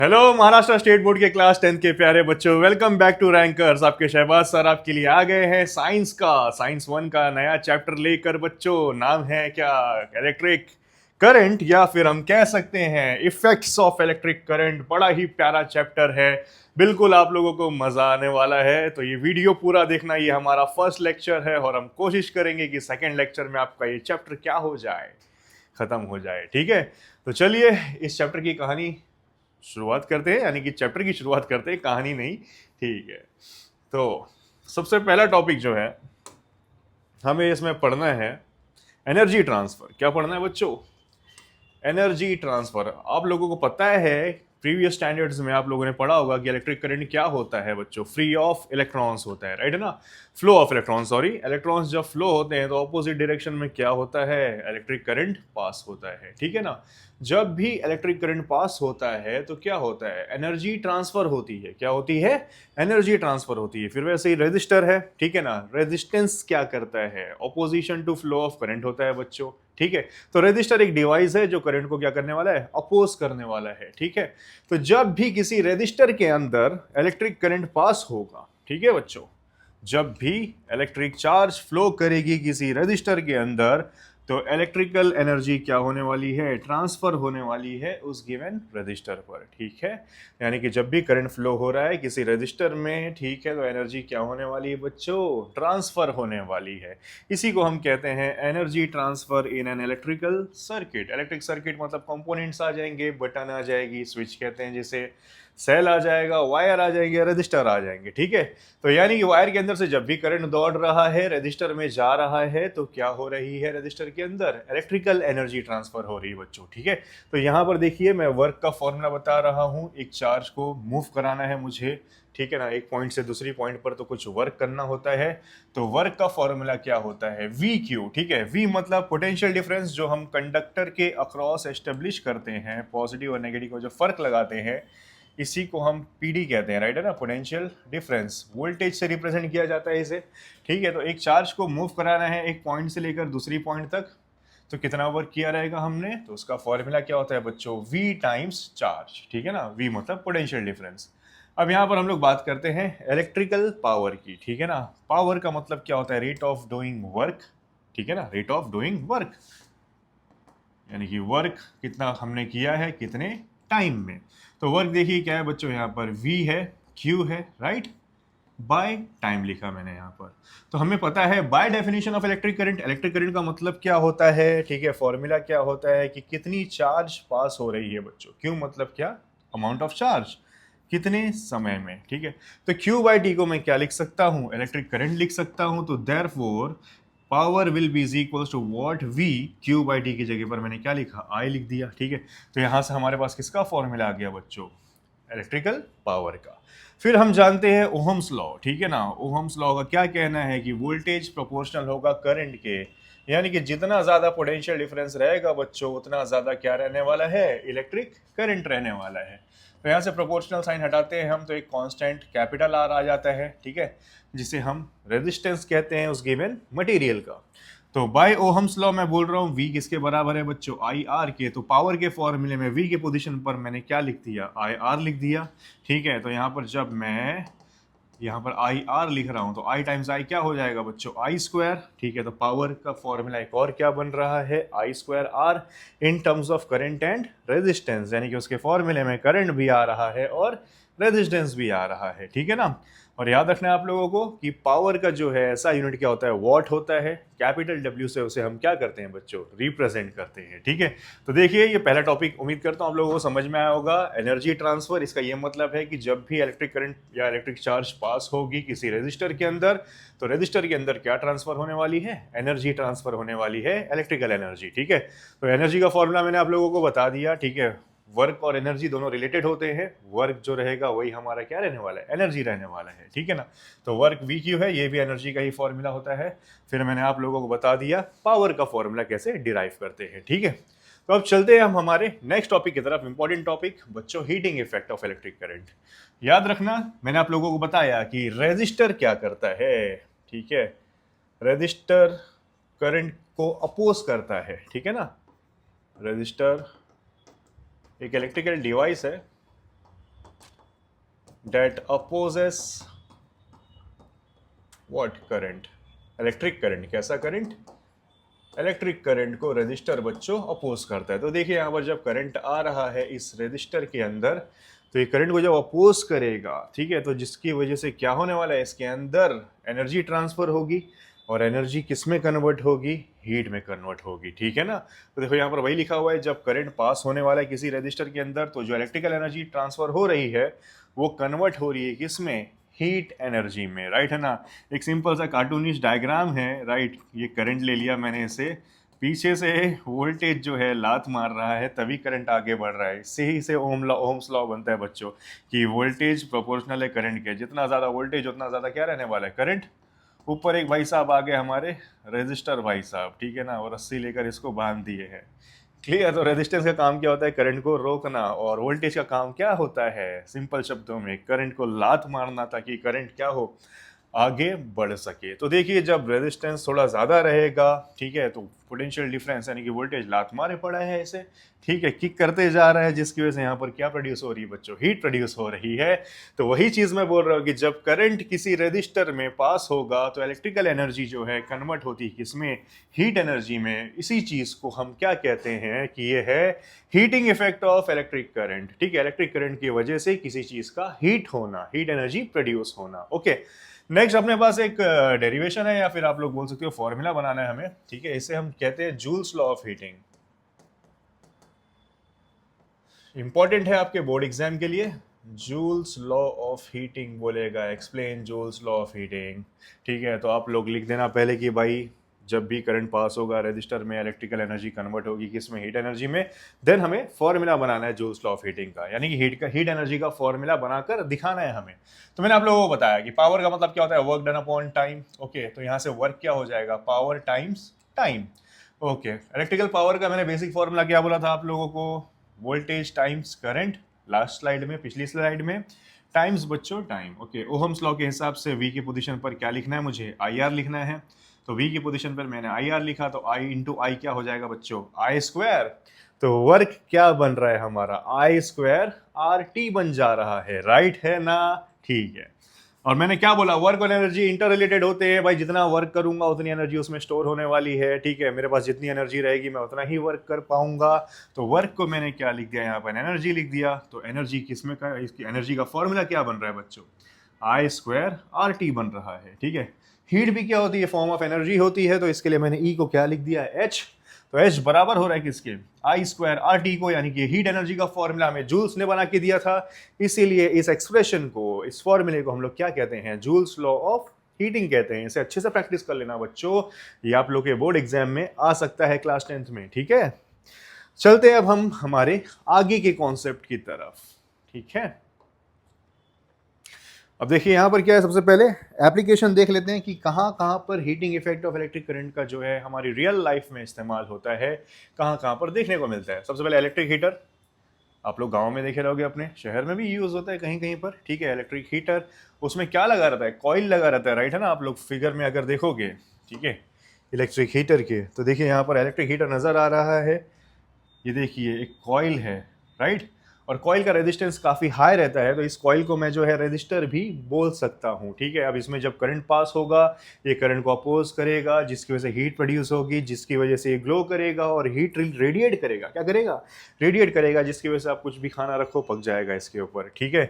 Hello Maharashtra state board के class 10 के प्यारे बच्चों, वेलकम बैक टू रैंकर्स। आपके शहबाज सर आपके लिए आ गए हैं साइंस 1 का नया चैप्टर लेकर। बच्चों नाम है क्या? इलेक्ट्रिक करंट, या फिर हम कह सकते हैं इफेक्ट्स ऑफ इलेक्ट्रिक करंट। बड़ा ही प्यारा चैप्टर है, बिल्कुल आप लोगों को मजा आने वाला है। तो ये वीडियो पूरा देखना, ये हमारा फर्स्ट लेक्चर है और हम कोशिश करेंगे कि सेकेंड लेक्चर में आपका ये चैप्टर क्या हो जाए, खत्म हो जाए। ठीक है, तो चलिए इस चैप्टर की कहानी शुरुआत करते हैं, यानी कि चैप्टर की शुरुआत करते हैं, कहानी नहीं। ठीक है, तो सबसे पहला टॉपिक जो है हमें इसमें पढ़ना है एनर्जी ट्रांसफर। क्या पढ़ना है बच्चों? Energy transfer. आप लोगों को पता है प्रीवियस स्टैंडर्ड्स में आप लोगों ने पढ़ा होगा कि इलेक्ट्रिक करंट क्या होता है बच्चों? फ्री ऑफ इलेक्ट्रॉन्स होता है, राइट है ना? Flow of electrons, sorry, electrons जब फ्लो होते हैं तो ऑपोजिट डायरेक्शन में क्या होता है? इलेक्ट्रिक करंट पास होता है। ठीक है ना? जब भी इलेक्ट्रिक करंट पास होता है तो क्या होता है? एनर्जी ट्रांसफर होती है। क्या होती है? एनर्जी ट्रांसफर होती है। फिर वैसे ही रेजिस्टर है, ठीक है ना? रेजिस्टेंस क्या करता है? Opposition to flow of current होता है बच्चों। ठीक है, तो रेजिस्टर एक डिवाइस है जो करंट को क्या करने वाला है? अपोज करने वाला है। ठीक है, तो जब भी किसी रेजिस्टर के अंदर इलेक्ट्रिक करंट पास होगा, ठीक है बच्चों, जब भी इलेक्ट्रिक चार्ज फ्लो करेगी किसी रेजिस्टर के अंदर, तो इलेक्ट्रिकल एनर्जी क्या होने वाली है? ट्रांसफर होने वाली है उस गिवन रजिस्टर पर। ठीक है, यानी कि जब भी करंट फ्लो हो रहा है किसी रजिस्टर में, ठीक है, तो एनर्जी क्या होने वाली है बच्चों? ट्रांसफर होने वाली है। इसी को हम कहते हैं energy transfer in an electrical circuit. Electric circuit मतलब कंपोनेंट्स आ जाएंगे, बटन आ जाएगी, स्विच कहते हैं जिसे, सेल आ जाएगा, वायर आ जाएंगे, रजिस्टर आ जाएंगे। ठीक है, तो यानी कि वायर के अंदर से जब भी करंट दौड़ रहा है, रजिस्टर में जा रहा है, तो क्या हो रही है? रजिस्टर के अंदर इलेक्ट्रिकल एनर्जी ट्रांसफर हो रही है बच्चों। ठीक है, तो यहां पर देखिए मैं वर्क का फॉर्मूला बता रहा हूं। एक चार्ज को मूव कराना है मुझे, ठीक है ना, एक पॉइंट से दूसरी पॉइंट पर, तो कुछ वर्क करना होता है। तो वर्क का फॉर्मूला क्या होता है? We Q. ठीक है, वी मतलब पोटेंशियल डिफरेंस जो हम कंडक्टर के अक्रॉस एस्टेब्लिश करते हैं, पॉजिटिव और नेगेटिव को जो फर्क लगाते हैं, इसी को हम पीडी कहते हैं, राइट है ना? Potential difference. वोल्टेज से रिप्रेजेंट किया जाता है इसे। ठीक है, तो एक चार्ज को मूव कराना है एक पॉइंट से लेकर दूसरी पॉइंट तक, तो कितना वर्क किया रहेगा हमने? तो उसका फॉर्मूला क्या होता है बच्चों? V times charge. ठीक है ना, V मतलब पोटेंशियल डिफरेंस। अब यहाँ पर हम लोग बात करते हैं इलेक्ट्रिकल पावर की। ठीक है ना, पावर का मतलब क्या होता है? Rate of doing work. ठीक है ना, रेट ऑफ डूइंग वर्क, यानी कि वर्क कितना हमने किया है, कितने टाइम में। तो वर्क देखिए क्या है बच्चों, यहाँ पर V है, Q है, राइट, बाय टाइम लिखा मैंने यहाँ पर। तो हमें पता है by definition of electric current, electric current का मतलब क्या होता है? ठीक है, फॉर्मूला क्या होता है कि कितनी चार्ज पास हो रही है बच्चों। क्यू मतलब क्या? अमाउंट ऑफ चार्ज, कितने समय में। ठीक है, तो Q बाई टी को मैं क्या लिख सकता हूँ? इलेक्ट्रिक करंट लिख सकता हूँ। तो therefore power will be is equal to what? V। Q by t की जगह पर मैंने क्या लिखा? I लिख दिया। ठीक है, तो यहां से हमारे पास किसका फॉर्मूला आ गया बच्चों? इलेक्ट्रिकल पावर का। फिर हम जानते हैं ओहम्स लॉ। ठीक है ना, ओहम्स लॉ का क्या कहना है कि वोल्टेज प्रोपोर्शनल होगा करंट के, यानी कि जितना ज्यादा पोटेंशियल डिफरेंस रहेगा बच्चों, उतना ज्यादा क्या रहने वाला है? इलेक्ट्रिक करंट रहने वाला है। तो यहाँ से प्रोपोर्शनल साइन हटाते हैं हम, तो एक कांस्टेंट कैपिटल आर आ जाता है। ठीक है, जिसे हम रेजिस्टेंस कहते हैं उस गिवन मटेरियल का। तो बाय ओहम्स लॉ मैं बोल रहा हूँ V किसके बराबर है बच्चों? आई आर के। तो पावर के फॉर्मूले में V के पोजीशन पर मैंने क्या लिख दिया? आई आर लिख दिया। ठीक है, तो यहाँ पर जब मैं यहाँ पर आई आर लिख रहा हूँ तो आई टाइम्स आई क्या हो जाएगा बच्चों? आई स्क्वायर। ठीक है, तो पावर का फॉर्मूला एक और क्या बन रहा है? I square R in terms of current and resistance, यानी कि उसके फॉर्मूले में करंट भी आ रहा है और रेजिस्टेंस भी आ रहा है। ठीक है ना, और याद रखना है आप लोगों को कि पावर का जो है ऐसा यूनिट क्या होता है? वॉट होता है। कैपिटल W से उसे हम क्या करते हैं बच्चों? रिप्रेजेंट करते हैं। ठीक है, तो देखिए ये पहला टॉपिक उम्मीद करता हूं आप लोगों को समझ में आया होगा। एनर्जी ट्रांसफर, इसका ये मतलब है कि जब भी इलेक्ट्रिक करंट या इलेक्ट्रिक चार्ज पास होगी किसी रेजिस्टर के अंदर, तो रेजिस्टर के अंदर क्या ट्रांसफर होने वाली है? एनर्जी ट्रांसफर होने वाली है, इलेक्ट्रिकल एनर्जी। ठीक है, तो एनर्जी का फॉर्मूला मैंने आप लोगों को बता दिया। ठीक है, वर्क और एनर्जी दोनों रिलेटेड होते हैं। वर्क जो रहेगा वही हमारा क्या रहने वाला है? एनर्जी रहने वाला है। ठीक है ना, तो वर्क वी क्यू है, ये भी एनर्जी का ही फॉर्मूला होता है। फिर मैंने आप लोगों को बता दिया पावर का फॉर्मूला कैसे डिराइव करते हैं। ठीक है, तो अब चलते हैं हम हमारे नेक्स्ट टॉपिक की तरफ। इंपॉर्टेंट टॉपिक बच्चों, heating effect of electric current. याद रखना मैंने आप लोगों को बताया कि रेजिस्टर क्या करता है। ठीक है, रेजिस्टर करंट को अपोज करता है। ठीक है ना, रेजिस्टर एक इलेक्ट्रिकल डिवाइस है that opposes what current, electric current. कैसा करंट? इलेक्ट्रिक करंट को रेजिस्टर बच्चों अपोज करता है। तो देखिए यहाँ पर जब करंट आ रहा है इस रेजिस्टर के अंदर, तो ये करंट को जब अपोज करेगा, ठीक है, तो जिसकी वजह से क्या होने वाला है, इसके अंदर एनर्जी ट्रांसफर होगी, और एनर्जी किस में कन्वर्ट होगी? हीट में कन्वर्ट होगी, ठीक है ना। तो देखो यहाँ पर वही लिखा हुआ है, जब करंट पास होने वाला है किसी रेजिस्टर के अंदर, तो जो इलेक्ट्रिकल एनर्जी ट्रांसफर हो रही है वो कन्वर्ट हो रही है किसमें? हीट एनर्जी में, राइट है ना। एक सिंपल सा कार्टूनिश डायग्राम है, राइट। ये करंट ले लिया मैंने, इसे पीछे से वोल्टेज जो है लात मार रहा है, तभी करंट आगे बढ़ रहा है। इससे ही से ओम्स लॉ बनता है बच्चों कि वोल्टेज प्रोपोर्शनल है करंट के। जितना ज़्यादा वोल्टेज उतना ज़्यादा क्या रहने वाला है? करंट। ऊपर एक भाई साहब आ गए हमारे रेजिस्टर भाई साहब, ठीक है ना, और रस्सी लेकर इसको बांध दिए हैं। क्लियर? तो रेजिस्टेंस का काम क्या होता है? करंट को रोकना। और वोल्टेज का काम क्या होता है? सिंपल शब्दों में करंट को लात मारना, ताकि करंट क्या हो? आगे बढ़ सके। तो देखिए जब रेजिस्टेंस थोड़ा ज़्यादा रहेगा, ठीक है, तो पोटेंशियल डिफरेंस यानी कि वोल्टेज लात मारे पड़ा है इसे, ठीक है, किक करते जा रहा है, जिसकी वजह से यहाँ पर क्या प्रोड्यूस हो रही है बच्चों? हीट प्रोड्यूस हो रही है। तो वही चीज़ मैं बोल रहा हूँ कि जब करंट किसी रेजिस्टर में पास होगा तो इलेक्ट्रिकल एनर्जी जो है कन्वर्ट होती है किसमें? हीट एनर्जी में। इसी चीज़ को हम क्या कहते हैं कि ये है heating effect of electric current, ठीक है। इलेक्ट्रिक करंट की वजह से किसी चीज़ का हीट होना, हीट एनर्जी प्रोड्यूस होना। ओके, नेक्स्ट अपने पास एक डेरिवेशन है, या फिर आप लोग बोल सकते हो फॉर्मूला बनाना है हमें, ठीक है। इसे हम कहते हैं joules law of heating. Important है आपके बोर्ड एग्जाम के लिए। जूल्स लॉ ऑफ हीटिंग बोलेगा, explain joules law of heating, ठीक है। तो आप लोग लिख देना पहले कि भाई जब भी करंट पास होगा रजिस्टर में, इलेक्ट्रिकल एनर्जी कन्वर्ट होगी किसमें? हीट एनर्जी में। देन हमें फॉर्मूला बनाना है जूल्स लॉ ऑफ हीटिंग का, यानी कि हीट एनर्जी का फॉर्मूला बनाकर दिखाना है हमें। तो मैंने आप लोगों को बताया कि पावर का मतलब क्या होता है? Work done upon time. Okay, तो यहाँ से वर्क क्या हो जाएगा? Power times time. Okay, electrical power का मैंने बेसिक फॉर्मूला क्या बोला था आप लोगों को? Voltage times current, last slide में, पिछली स्लाइड में, टाइम्स बच्चों टाइम। ओके, ओहम्स लॉ के हिसाब से वी की पोजीशन पर क्या लिखना है मुझे? आई आर लिखना है। तो v की पोजीशन पर मैंने आई आर लिखा, तो i इंटू आई क्या हो जाएगा बच्चों? आई स्क्वायर। तो वर्क क्या बन रहा है हमारा? आई स्क्वायर आर टी बन जा रहा है, राइट है ना? ठीक है। और मैंने क्या बोला? वर्क और एनर्जी इंटर रिलेटेड होते हैं भाई। जितना वर्क करूंगा उतनी एनर्जी उसमें स्टोर होने वाली है, ठीक है। मेरे पास जितनी एनर्जी रहेगी मैं उतना ही वर्क कर पाऊंगा। तो वर्क को मैंने क्या लिख दिया यहाँ पर? एनर्जी लिख दिया। तो एनर्जी किसमें का? इसकी एनर्जी का फॉर्मूला क्या बन रहा है बच्चों? आई स्क्वायर आर टी बन रहा है, ठीक है। हीट भी क्या होती है? फॉर्म ऑफ एनर्जी होती है। तो इसके लिए मैंने ई को क्या लिख दिया? एच। तो एच बराबर हो रहा है किसके? आई स्क्वायर आर टी को, यानी कि हीट एनर्जी का फॉर्मूला हमें जूल्स ने बना के दिया था। इसीलिए इस एक्सप्रेशन को, इस फॉर्मूले को हम लोग क्या कहते हैं? जूल्स लॉ ऑफ हीटिंग कहते हैं। इसे अच्छे से प्रैक्टिस कर लेना बच्चों, ये आप लोग के बोर्ड एग्जाम में आ सकता है क्लास 10th में, ठीक है। चलते हैं अब हम हमारे आगे के कॉन्सेप्ट की तरफ, ठीक है। अब देखिए यहाँ पर क्या है, सबसे पहले एप्लीकेशन देख लेते हैं कि कहाँ कहाँ पर heating effect of electric current का जो है हमारी रियल लाइफ में इस्तेमाल होता है, कहाँ कहाँ पर देखने को मिलता है। सबसे पहले इलेक्ट्रिक हीटर, आप लोग गांव में देखे रहोगे, अपने शहर में भी यूज़ होता है कहीं कहीं पर, ठीक है। इलेक्ट्रिक हीटर, उसमें क्या लगा रहता है? कॉइल लगा रहता है, राइट है ना। आप लोग फिगर में अगर देखोगे, ठीक है, इलेक्ट्रिक हीटर के, तो देखिए यहाँ पर इलेक्ट्रिक हीटर नज़र आ रहा है। ये देखिए एक कॉइल है, राइट। और कॉइल का रेजिस्टेंस काफ़ी हाई रहता है, तो इस कॉइल को मैं जो है रेजिस्टर भी बोल सकता हूँ, ठीक है। अब इसमें जब करंट पास होगा, ये करंट को अपोज करेगा, जिसकी वजह से हीट प्रोड्यूस होगी, जिसकी वजह से ये ग्लो करेगा और हीट रेडिएट करेगा। क्या करेगा? रेडिएट करेगा, जिसकी वजह से आप कुछ भी खाना रखो पक जाएगा इसके ऊपर, ठीक है।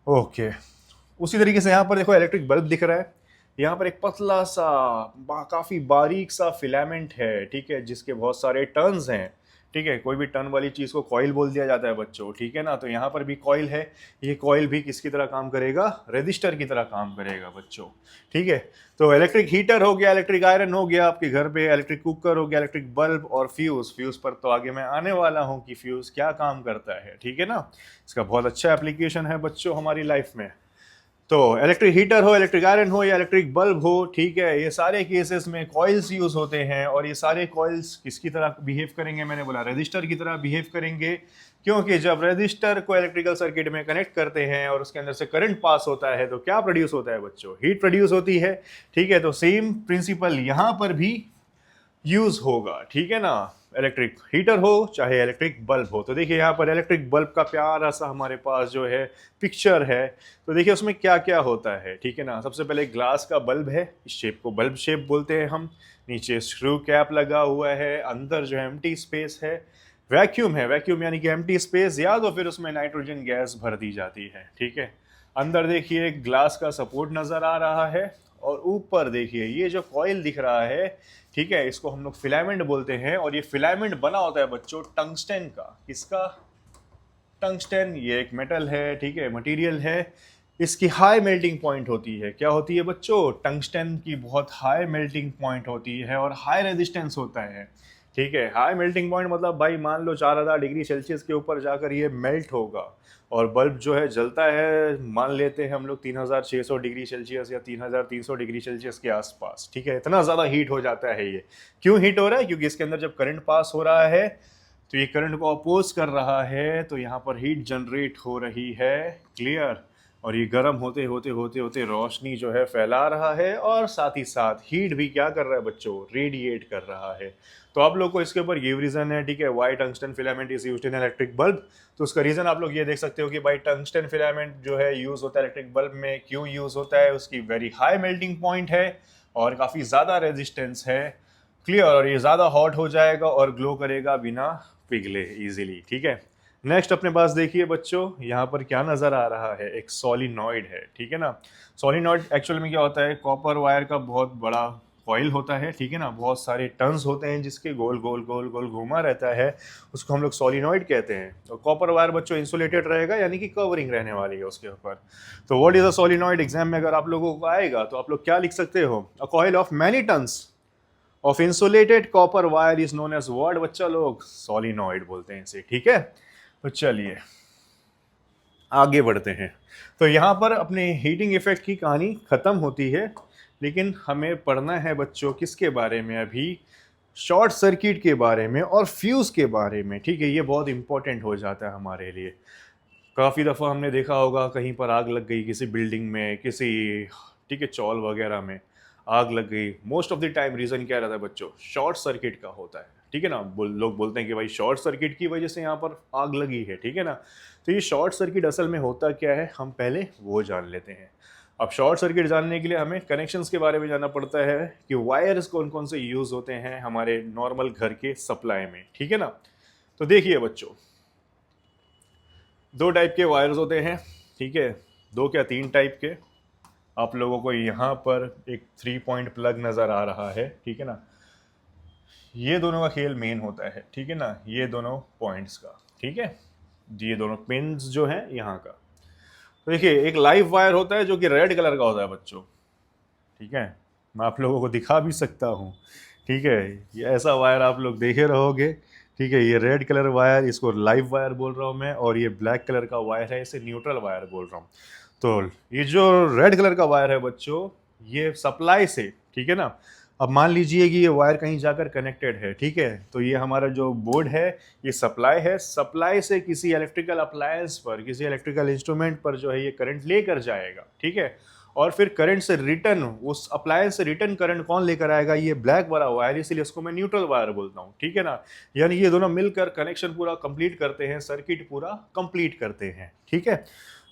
ओके, उसी तरीके से यहाँ पर देखो इलेक्ट्रिक बल्ब दिख रहा है। यहाँ पर एक पतला सा काफ़ी बारीक सा फिलामेंट है, ठीक है, जिसके बहुत सारे टर्न्स हैं, ठीक है। कोई भी टर्न वाली चीज़ को कॉइल बोल दिया जाता है बच्चों, ठीक है ना। तो यहाँ पर भी कॉइल है, ये कॉइल भी किसकी तरह काम करेगा? रेजिस्टर की तरह काम करेगा बच्चों, ठीक है। तो इलेक्ट्रिक हीटर हो गया, इलेक्ट्रिक आयरन हो गया आपके घर पे, इलेक्ट्रिक कुकर हो गया, इलेक्ट्रिक बल्ब और फ्यूज़। फ्यूज़ पर तो आगे मैं आने वाला हूँ कि फ्यूज़ क्या काम करता है, ठीक है ना। इसका बहुत अच्छा एप्लीकेशन है बच्चों हमारी लाइफ में। तो इलेक्ट्रिक हीटर हो, इलेक्ट्रिक आयरन हो या इलेक्ट्रिक बल्ब हो, ठीक है, ये सारे केसेस में कॉइल्स यूज होते हैं। और ये सारे कॉइल्स किसकी तरह बिहेव करेंगे? मैंने बोला रेजिस्टर की तरह बिहेव करेंगे, क्योंकि जब रेजिस्टर को इलेक्ट्रिकल सर्किट में कनेक्ट करते हैं और उसके अंदर से करंट पास होता है तो क्या प्रोड्यूस होता है बच्चों? हीट प्रोड्यूस होती है, ठीक है। तो सेम प्रिंसिपल यहाँ पर भी यूज होगा, ठीक है ना। इलेक्ट्रिक हीटर हो चाहे इलेक्ट्रिक बल्ब हो। तो देखिए यहाँ पर इलेक्ट्रिक बल्ब का प्यारा सा हमारे पास जो है पिक्चर है। तो देखिए उसमें क्या क्या होता है, ठीक है ना। सबसे पहले ग्लास का बल्ब है, इस शेप को बल्ब शेप बोलते हैं हम। नीचे स्क्रू कैप लगा हुआ है, अंदर जो है एम्प्टी स्पेस है। वैक्यूम है, वैक्यूम यानी कि एम्प्टी स्पेस, या तो फिर उसमें नाइट्रोजन गैस भर दी जाती है, ठीक है। अंदर देखिए एक ग्लास का सपोर्ट नजर आ रहा है, और ऊपर देखिए ये जो कॉइल दिख रहा है, ठीक है, इसको हम लोग फिलामेंट बोलते हैं। और ये फिलामेंट बना होता है बच्चों टंगस्टन का। किसका? टंगस्टन। ये एक मेटल है, ठीक है, मटेरियल है। इसकी हाई मेल्टिंग पॉइंट होती है। क्या होती है बच्चों? टंगस्टन की बहुत हाई मेल्टिंग पॉइंट होती है और हाई रेजिस्टेंस होता है, ठीक है। हाई मेल्टिंग पॉइंट मतलब भाई मान लो 4000 डिग्री सेल्सियस के ऊपर जाकर ये मेल्ट होगा, और बल्ब जो है जलता है, मान लेते हैं हम लोग 3600 डिग्री सेल्सियस या 3300 डिग्री सेल्सियस के आसपास, ठीक है। इतना ज़्यादा हीट हो जाता है ये। क्यों हीट हो रहा है? क्योंकि इसके अंदर जब करंट पास हो रहा है तो ये करंट को अपोज कर रहा है, तो यहाँ पर हीट जनरेट हो रही है। क्लियर? और ये गर्म होते होते होते होते रोशनी जो है फैला रहा है, और साथ ही साथ हीट भी क्या कर रहा है बच्चों? रेडिएट कर रहा है। तो आप लोग को इसके ऊपर ये रीज़न है, ठीक है, why tungsten filament is used in electric bulb. तो उसका रीज़न आप लोग ये देख सकते हो कि भाई टंगस्टन फिलामेंट जो है यूज़ होता है इलेक्ट्रिक बल्ब में। क्यों यूज़ होता है? उसकी वेरी हाई मेल्टिंग पॉइंट है और काफ़ी ज़्यादा रेजिस्टेंस है। क्लियर? और ये ज़्यादा हॉट हो जाएगा और ग्लो करेगा बिना पिघले इजीली, ठीक है। नेक्स्ट अपने पास देखिए बच्चों, यहाँ पर क्या नज़र आ रहा है? एक सोलिनॉइड है, ठीक है ना। सोलिनॉइड एक्चुअल में क्या होता है? कॉपर वायर का बहुत बड़ा कॉइल होता है, ठीक है ना। बहुत सारे टर्न्स होते हैं जिसके गोल गोल गोल गोल घूमा रहता है, उसको हम लोग सोलिनॉइड कहते हैं। तो कॉपर वायर बच्चों इंसुलेटेड रहेगा, यानी कि कवरिंग रहने वाली है उसके ऊपर। तो what is a solenoid? Exam में अगर आप लोगों को आएगा तो आप लोग क्या लिख सकते हो? A coil of many turns of insulated copper wire is known as what बच्चा लोग? सोलिनॉइड बोलते हैं इसे, ठीक है। तो चलिए आगे बढ़ते हैं। तो यहाँ पर अपने हीटिंग इफेक्ट की कहानी खत्म होती है, लेकिन हमें पढ़ना है बच्चों किसके बारे में अभी? शॉर्ट सर्किट के बारे में और फ्यूज के बारे में, ठीक है। ये बहुत इंपॉर्टेंट हो जाता है हमारे लिए। काफ़ी दफ़ा हमने देखा होगा कहीं पर आग लग गई किसी बिल्डिंग में, किसी, ठीक है, चौल वगैरह में आग लग गई। Most of the time reason क्या रहता है बच्चों? शॉर्ट सर्किट का होता है, ठीक है ना। लोग बोलते हैं कि भाई शॉर्ट सर्किट की वजह से यहाँ पर आग लगी है, ठीक है ना। तो ये शॉर्ट सर्किट असल में होता क्या है, हम पहले वो जान लेते हैं। अब शॉर्ट सर्किट जानने के लिए हमें कनेक्शंस के बारे में जानना पड़ता है कि वायर्स कौन कौन से यूज़ होते हैं हमारे नॉर्मल घर के सप्लाई में, ठीक है ना। तो देखिए बच्चों, दो टाइप के वायर्स होते हैं, ठीक है, दो क्या तीन टाइप के। आप लोगों को यहाँ पर एक 3 पॉइंट प्लग नज़र आ रहा है, ठीक है ना। ये दोनों का खेल मेन होता है, ठीक है ना, ये दोनों पॉइंट्स का, ठीक है, ये दोनों पिन्स जो हैं यहाँ का। तो देखिए एक लाइव वायर होता है जो कि रेड कलर का होता है बच्चों, ठीक है। मैं आप लोगों को दिखा भी सकता हूँ, ठीक है। ये ऐसा वायर आप लोग देखे रहोगे, ठीक है। ये रेड कलर वायर, इसको लाइव वायर बोल रहा हूँ मैं, और ये ब्लैक कलर का वायर है, इसे न्यूट्रल वायर बोल रहा हूँ। तो ये जो रेड कलर का वायर है बच्चों, ये सप्लाई से, ठीक है ना। अब मान लीजिए कि ये वायर कहीं जाकर कनेक्टेड है, ठीक है। तो ये हमारा जो बोर्ड है ये सप्लाई है, सप्लाई से किसी इलेक्ट्रिकल अप्लायंस पर, किसी इलेक्ट्रिकल इंस्ट्रूमेंट पर जो है ये करंट लेकर जाएगा, ठीक है। और फिर करंट से रिटर्न, उस अप्लायंस से रिटर्न करंट कौन लेकर आएगा? ये ब्लैक वाला वायर, इसीलिए इसको मैं न्यूट्रल वायर बोलता हूँ, ठीक है ना। यानी ये दोनों मिलकर कनेक्शन पूरा कंप्लीट करते हैं, सर्किट पूरा कंप्लीट करते हैं, ठीक है।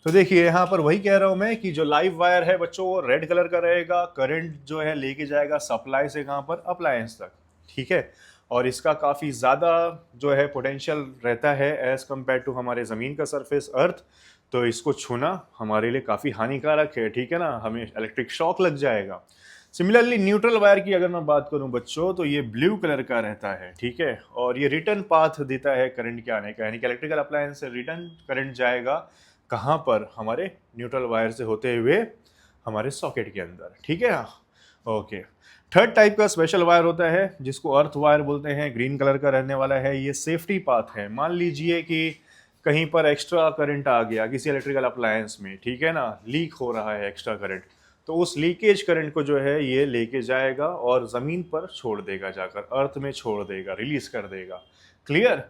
तो देखिए यहाँ पर वही कह रहा हूँ मैं कि जो लाइव वायर है बच्चों वो रेड कलर का रहेगा, करंट जो है लेके जाएगा सप्लाई से कहाँ पर? अप्लायंस तक, ठीक है। और इसका काफ़ी ज़्यादा जो है पोटेंशियल रहता है एज़ कम्पेयर टू हमारे ज़मीन का सरफेस अर्थ। तो इसको छूना हमारे लिए काफ़ी हानिकारक है, ठीक है ना, हमें इलेक्ट्रिक शॉक लग जाएगा। सिमिलरली न्यूट्रल वायर की अगर मैं बात करूं बच्चों, तो ये ब्लू कलर का रहता है, ठीक है। और ये रिटर्न पाथ देता है करंट के आने का, यानी कि इलेक्ट्रिकल अप्लायंस से रिटर्न करंट जाएगा कहाँ पर? हमारे न्यूट्रल वायर से होते हुए हमारे सॉकेट के अंदर, ठीक है। ओके, थर्ड टाइप का स्पेशल वायर होता है जिसको अर्थ वायर बोलते हैं, ग्रीन कलर का रहने वाला है। ये सेफ्टी पाथ है। मान लीजिए कि कहीं पर एक्स्ट्रा करंट आ गया किसी इलेक्ट्रिकल अप्लायंस में, ठीक है ना, लीक हो रहा है एक्स्ट्रा करंट, तो उस लीकेज करंट को जो है ये लेके जाएगा और ज़मीन पर छोड़ देगा, जाकर अर्थ में छोड़ देगा, रिलीज कर देगा। क्लियर?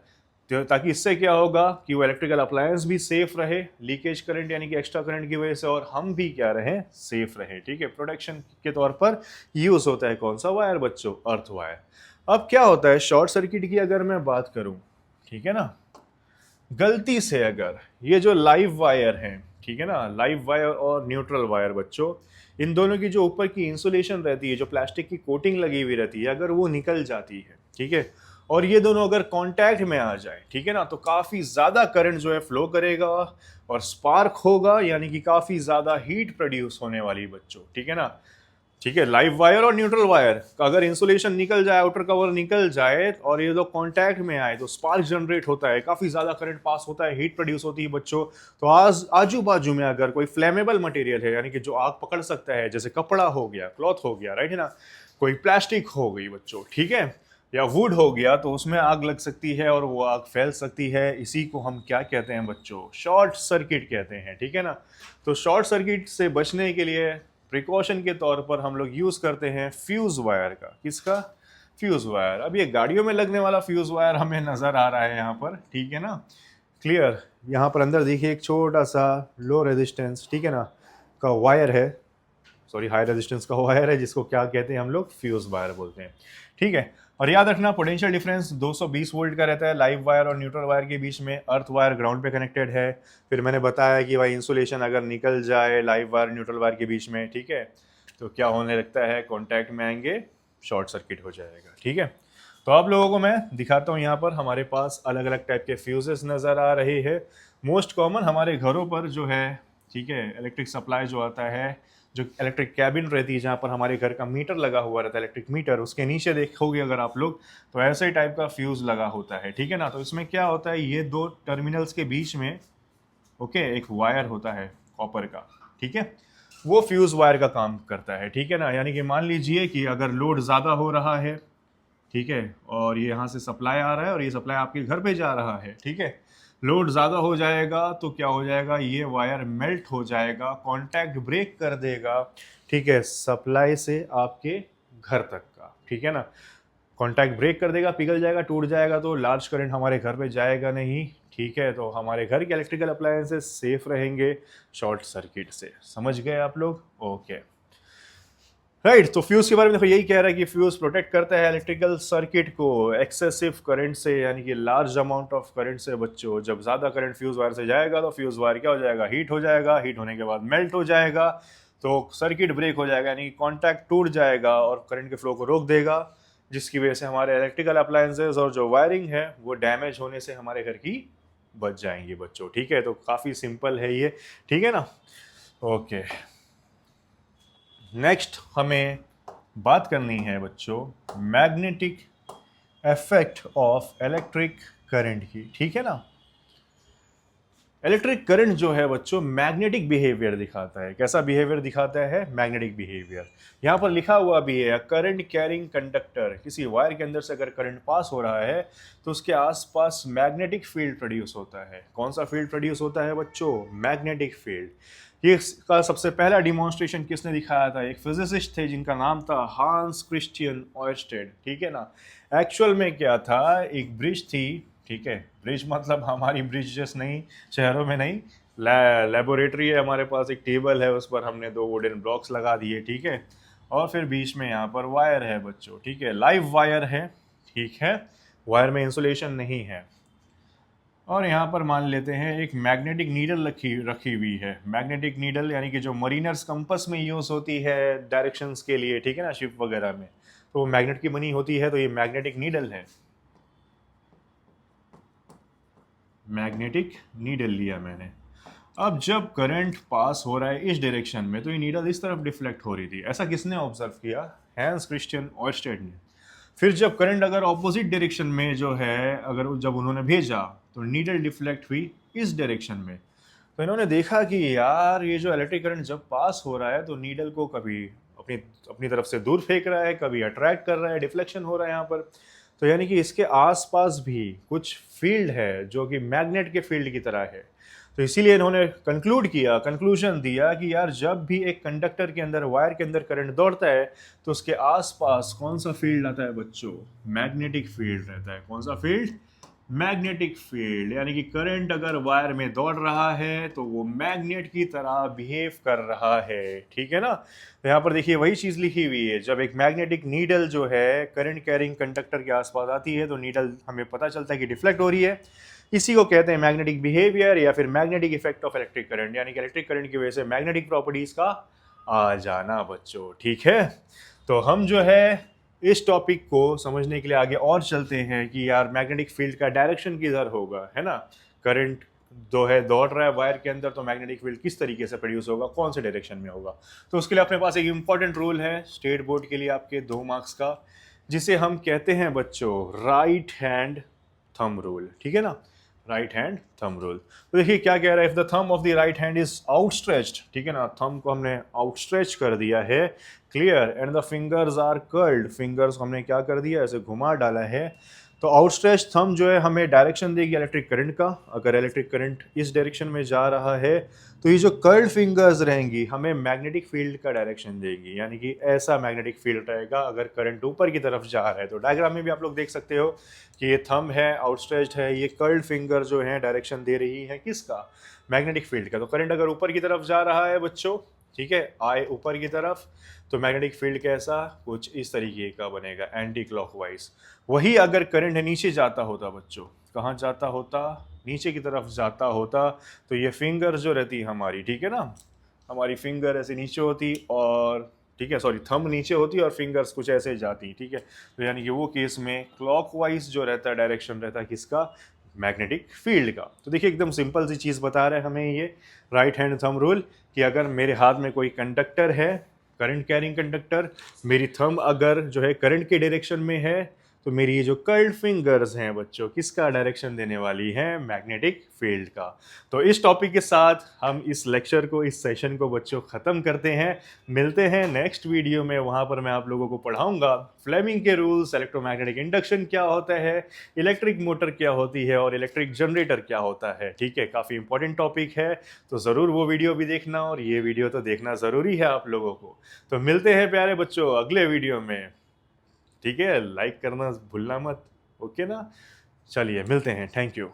तो ताकि इससे क्या होगा कि वो इलेक्ट्रिकल अप्लायंस भी सेफ रहे लीकेज करंट यानी कि एक्स्ट्रा करंट की वजह से, और हम भी क्या रहें? सेफ रहें, ठीक है। प्रोटेक्शन के तौर पर यूज़ होता है कौन सा वायर बच्चों? Earth wire. अब क्या होता है शॉर्ट सर्किट की अगर मैं बात करूं, ठीक है ना, गलती से अगर ये जो लाइव वायर है, ठीक है ना, लाइव वायर और न्यूट्रल वायर बच्चों, इन दोनों की जो ऊपर की इंसुलेशन रहती है, जो प्लास्टिक की कोटिंग लगी हुई रहती है, अगर वो निकल जाती है, ठीक है, और ये दोनों अगर कांटेक्ट में आ जाए, ठीक है ना, तो काफी ज्यादा करंट जो है फ्लो करेगा और स्पार्क होगा, यानी कि काफी ज्यादा हीट प्रोड्यूस होने वाली बच्चों, ठीक है ना। ठीक है, लाइव वायर और न्यूट्रल वायर का अगर इंसुलेशन निकल जाए, आउटर कवर निकल जाए और ये लोग कांटेक्ट में आए तो स्पार्क जनरेट होता है, काफी ज्यादा करंट पास होता है, हीट प्रोड्यूस होती है बच्चों। तो आज आजू बाजू में अगर कोई फ्लेमेबल मटेरियल है, यानी कि जो आग पकड़ सकता है, जैसे कपड़ा हो गया, क्लॉथ हो गया, राइट है ना, कोई प्लास्टिक हो गई बच्चों, ठीक है, या वुड हो गया, तो उसमें आग लग सकती है और वो आग फैल सकती है। इसी को हम क्या कहते हैं बच्चों, शॉर्ट सर्किट कहते हैं, ठीक है ना। तो शॉर्ट सर्किट से बचने के लिए प्रिकॉशन के तौर पर हम लोग यूज करते हैं फ्यूज वायर का। किसका? Fuse wire. अब ये गाड़ियों में लगने वाला फ्यूज वायर हमें नजर आ रहा है यहाँ पर, ठीक है ना, क्लियर। यहाँ पर अंदर देखिए एक छोटा सा लो रेजिस्टेंस, ठीक है ना, का वायर है, सॉरी हाई रेजिस्टेंस का वायर है, जिसको क्या कहते हैं हम लोग, फ्यूज वायर बोलते हैं, ठीक है। और याद रखना पोटेंशियल डिफरेंस 220 वोल्ट का रहता है लाइव वायर और न्यूट्रल वायर के बीच में। अर्थ वायर ग्राउंड पे कनेक्टेड है। फिर मैंने बताया कि भाई इंसुलेशन अगर निकल जाए लाइव वायर न्यूट्रल वायर के बीच में, ठीक है, तो क्या होने लगता है, कॉन्टैक्ट में आएंगे, शॉर्ट सर्किट हो जाएगा, ठीक है। तो आप लोगों को मैं दिखाता हूँ, यहाँ पर हमारे पास अलग अलग टाइप के फ्यूजेस नज़र आ रहे हैं। मोस्ट कॉमन हमारे घरों पर जो है, ठीक है, इलेक्ट्रिक सप्लाई जो आता है, जो इलेक्ट्रिक कैबिन रहती है, जहाँ पर हमारे घर का मीटर लगा हुआ रहता है, इलेक्ट्रिक मीटर, उसके नीचे देखोगे अगर आप लोग तो ऐसे टाइप का फ्यूज लगा होता है, ठीक है ना। तो इसमें क्या होता है, ये दो टर्मिनल्स के बीच में, ओके, एक वायर होता है कॉपर का, ठीक है, वो फ्यूज वायर का काम करता है, ठीक है ना। यानी कि मान लीजिए कि अगर लोड ज़्यादा हो रहा है, ठीक है, और ये यहाँ से सप्लाई आ रहा है और ये सप्लाई आपके घर पे जा रहा है, ठीक है, लोड ज़्यादा हो जाएगा तो क्या हो जाएगा, ये वायर मेल्ट हो जाएगा, कांटेक्ट ब्रेक कर देगा, ठीक है, सप्लाई से आपके घर तक का, ठीक है ना। कांटेक्ट ब्रेक कर देगा, पिघल जाएगा, टूट जाएगा, तो लार्ज करंट हमारे घर पे जाएगा नहीं, ठीक है। तो हमारे घर के इलेक्ट्रिकल अप्लायंसेस सेफ रहेंगे शॉर्ट सर्किट से। समझ गए आप लोग? Okay, right. तो फ्यूज के बारे में देखो यही कह रहा है कि फ्यूज प्रोटेक्ट करता है इलेक्ट्रिकल सर्किट को एक्सेसिव करंट से, यानी कि लार्ज अमाउंट ऑफ करंट से बच्चों। जब ज्यादा करंट फ्यूज वायर से जाएगा तो फ्यूज वायर क्या हो जाएगा, हीट हो जाएगा, हीट होने के बाद मेल्ट हो जाएगा, तो सर्किट ब्रेक हो जाएगा, यानी कि कॉन्टैक्ट टूट जाएगा और करंट के फ्लो को रोक देगा, जिसकी वजह से हमारे इलेक्ट्रिकल अप्लायंसेज और जो वायरिंग है वो डैमेज होने से हमारे घर की बच जाएंगी बच्चों, ठीक है। तो काफी सिंपल है ये, ठीक है ना। ओके, नेक्स्ट हमें बात करनी है बच्चों magnetic effect of electric current की, ठीक है ना। इलेक्ट्रिक करंट जो है बच्चों मैग्नेटिक बिहेवियर दिखाता है। कैसा बिहेवियर दिखाता है? Magnetic behaviour. यहाँ पर लिखा हुआ भी है, करंट कैरिंग कंडक्टर, किसी वायर के अंदर से अगर करंट पास हो रहा है तो उसके आसपास मैग्नेटिक फील्ड प्रोड्यूस होता है। कौन सा फील्ड प्रोड्यूस होता है बच्चों? Magnetic field. ये इसका सबसे पहला डिमॉन्स्ट्रेशन किसने दिखाया था? एक फिजिसिस्ट थे जिनका नाम था हांस क्रिश्चियन ऑयरस्टेड, ठीक है ना। एक्चुअल में क्या था, एक ब्रिज थी, ठीक है, ब्रिज मतलब हमारी ब्रिजेस नहीं, शहरों में नहीं, लेबोरेटरी है हमारे पास, एक टेबल है, उस पर हमने दो वुडन ब्लॉक्स लगा दिए, ठीक है, और फिर बीच में यहाँ पर वायर है बच्चों, ठीक है, लाइव वायर है, ठीक है, वायर में इंसुलेशन नहीं है। और यहाँ पर मान लेते हैं एक मैग्नेटिक नीडल रखी हुई है। मैग्नेटिक नीडल यानी कि जो मरीनर्स कंपस में यूज होती है डायरेक्शंस के लिए, ठीक है ना, शिप वगैरह में, तो वो मैग्नेट की बनी होती है, तो ये मैग्नेटिक नीडल है। मैग्नेटिक नीडल लिया मैंने। अब जब करंट पास हो रहा है इस डायरेक्शन में तो ये नीडल इस तरफ डिफ्लेक्ट हो रही थी। ऐसा किसने ऑब्जर्व किया? हैंस क्रिश्चियन ऑयरस्टेड ने। फिर जब करंट अगर ऑपोजिट डायरेक्शन में जो है, अगर जब उन्होंने भेजा तो नीडल डिफ्लेक्ट हुई इस डायरेक्शन में। तो इन्होंने देखा कि यार ये जो इलेक्ट्रिक करंट जब पास हो रहा है तो नीडल को कभी अपनी अपनी तरफ से दूर फेंक रहा है, कभी अट्रैक्ट कर रहा है, डिफ्लेक्शन हो रहा है यहाँ पर। तो यानी कि इसके आसपास भी कुछ फील्ड है जो कि मैग्नेट के फील्ड की तरह है। तो इसीलिए इन्होंने कंक्लूजन दिया कि यार जब भी एक कंडक्टर के अंदर, वायर के अंदर करंट दौड़ता है तो उसके आसपास कौन सा फील्ड आता है बच्चों? मैग्नेटिक फील्ड रहता है। कौन सा फील्ड? मैग्नेटिक फील्ड यानी कि करंट अगर वायर में दौड़ रहा है तो वो मैग्नेट की तरह बिहेव कर रहा है, ठीक है ना। तो यहाँ पर देखिए वही चीज लिखी हुई है, जब एक मैग्नेटिक नीडल जो है करंट कैरिंग कंडक्टर के आसपास आती है तो नीडल हमें पता चलता है कि डिफ्लेक्ट हो रही है। इसी को कहते हैं मैग्नेटिक बिहेवियर या फिर magnetic effect of electric current, यानी कि इलेक्ट्रिक करंट की वजह से मैग्नेटिक प्रॉपर्टीज का आ जाना बच्चों, ठीक है। तो हम जो है इस टॉपिक को समझने के लिए आगे और चलते हैं कि यार मैग्नेटिक फील्ड का डायरेक्शन किधर होगा, है ना। करंट जो है दौड़ रहा है वायर के अंदर, तो मैग्नेटिक फील्ड किस तरीके से प्रोड्यूस होगा, कौन से डायरेक्शन में होगा। तो उसके लिए अपने पास एक इंपॉर्टेंट रूल है स्टेट बोर्ड के लिए आपके 2 मार्क्स का, जिसे हम कहते हैं बच्चों राइट हैंड थंब रूल, ठीक है ना। Right hand thumb rule. तो देखिए क्या कह रहा है, if the thumb of the right hand is outstretched, ठीक है ना, थंब को हमने आउटस्ट्रेच कर दिया है, clear, and the fingers are curled, fingers को हमने क्या कर दिया, ऐसे घुमा डाला है। तो आउटस्ट्रेच थंब जो है हमें डायरेक्शन देगी इलेक्ट्रिक करंट का। अगर इलेक्ट्रिक करंट इस डायरेक्शन में जा रहा है तो ये जो कर्ल्ड फिंगर्स रहेंगी हमें मैग्नेटिक फील्ड का डायरेक्शन देगी, यानी कि ऐसा मैग्नेटिक फील्ड रहेगा अगर करंट ऊपर की तरफ जा रहा है। तो डायग्राम में भी आप लोग देख सकते हो कि ये थंब है, आउटस्ट्रेच्ड है, ये कर्ल्ड फिंगर जो है डायरेक्शन दे रही है किसका, मैग्नेटिक फील्ड का। तो करंट अगर ऊपर की तरफ जा रहा है बच्चों, ठीक है, आए ऊपर की तरफ, तो मैग्नेटिक फील्ड कैसा, कुछ इस तरीके का बनेगा, एंटी क्लॉकवाइज। वही अगर करंट नीचे जाता होता बच्चों, कहाँ जाता होता, नीचे की तरफ जाता होता, तो ये फिंगर जो रहती हमारी, ठीक है ना, हमारी फिंगर ऐसे नीचे होती और, ठीक है, सॉरी, थंब नीचे होती और फिंगर्स कुछ ऐसे जाती, ठीक है। तो यानी कि वो केस में क्लॉकवाइज जो रहता है डायरेक्शन रहता है किसका, मैग्नेटिक फील्ड का। तो देखिए एकदम सिंपल सी चीज़ बता रहे हैं हमें ये राइट हैंड थंब रूल, कि अगर मेरे हाथ में कोई कंडक्टर है, करंट कैरिंग कंडक्टर, मेरी थंब अगर जो है करंट के डायरेक्शन में है, तो मेरी ये जो कर्ल्ड फिंगर्स हैं बच्चों किसका डायरेक्शन देने वाली हैं, मैग्नेटिक फील्ड का। तो इस टॉपिक के साथ हम इस लेक्चर को, इस सेशन को बच्चों ख़त्म करते हैं। मिलते हैं नेक्स्ट वीडियो में, वहाँ पर मैं आप लोगों को पढ़ाऊंगा फ्लेमिंग के रूल्स, इलेक्ट्रोमैग्नेटिक इंडक्शन क्या होता है, इलेक्ट्रिक मोटर क्या होती है और इलेक्ट्रिक जनरेटर क्या होता है, ठीक है। काफ़ी इंपॉर्टेंट टॉपिक है, तो ज़रूर वो वीडियो भी देखना और ये वीडियो तो देखना ज़रूरी है आप लोगों को। तो मिलते हैं प्यारे बच्चों अगले वीडियो में, ठीक है। लाइक करना भूलना मत, ओके ना। चलिए मिलते हैं, थैंक यू।